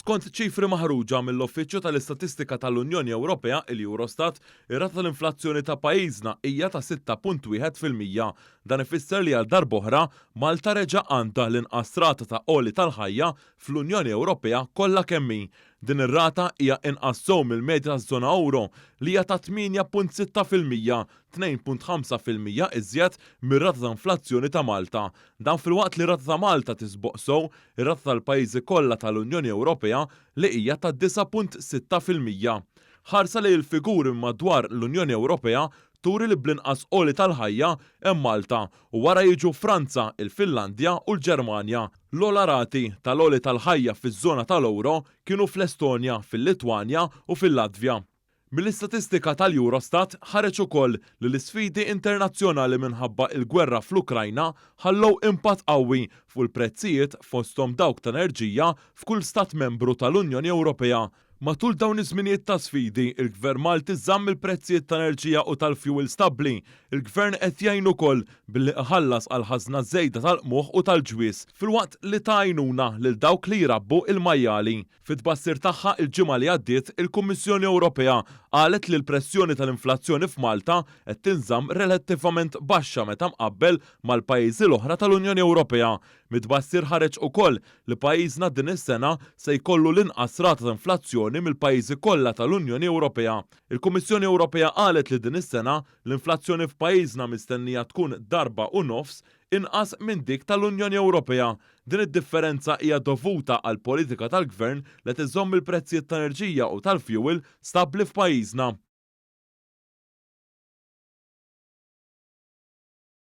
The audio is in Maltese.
Skont ċifri maħruġa mill-Uffiċċju tal-Istatistika tal-Unjoni Ewropea il-Eurostat, ir-rata tal-inflazzjoni ta' pajjiżna hija ta' 6.1%. Dan ifisser li għal darb'oħra Malta reġa' għandha l-inqas rata ta' għoli tal-ħajja fl-Unjoni Ewropea kollha kemm hi. Din ir-rata hija inqas sew mill-medja taż-żona euro li hija ta' 8.6%, 2.5% iżjed mir-rata ta' inflazzjoni ta' Malta. Dan filwaqt li rata ta' Malta tisboq sew ir-rata tal-pajjiżi kollha tal-Unjoni Ewropea li hija ta' 9.6%. Ħarsa li l-figuri madwar l-Unjoni Ewropea turi li bl-inqas qoli tal-ħajja hemm Malta u wara jiġu Franza, il-Finlandja u l-Ġermanja. L-ogħla rati tal-qoli tal-ħajja fiż-żona tal-Ewro kienu fl-Estonja, fil-Litwanja u fil-Latvja. Mill-istatistika tal-Eurostat ħareġ ukoll li l-isfidi internazzjonali minħabba il-gwerra fl-Ukrajna ħallew impatt qawwi fuq il-prezzijiet fosthom dawk ta' enerġija f'kull stat membru tal-Unjoni Ewropea. Matul dawn iż-żminijiet ta' sfidi, il-Gvern Malti żamm il-prezzijiet ta' enerġija u tal-fuel stabbli. Il-Gvern qed jgħin ukoll billi ħallas għal ħażna żejda tal-qmugħ u tal-ġwies filwaqt li ta' għajnuna lil dawk li jrabbu il-majjali. Fit-tbassir tagħha il-ġimgħa li għaddiet, il-Kummissjoni Ewropea qalet li l-pressjoni tal-inflazzjoni f'Malta qed tinżamm relattivament baxxa meta mqabbel mal-pajjiżi l-oħra tal-Unjoni Ewropea. Mid-tbassir ħareġ ukoll li pajjiżna din is-sena se jkollu l-inqas rata ta' inflazzjoni mill-pajjiżi kollha tal-Unjoni Ewropea. Il-Kummissjoni Ewropea qalet li din is-sena l-inflazzjoni f'pajjiżna mistennija tkun darba u nofs inqas minn dik tal-Unjoni Ewropea. Din id-differenza hija dovuta għal politika tal-Gvern li tiżomm il-prezzijiet ta' enerġija u tal-fuel stabbli f'pajjiżna.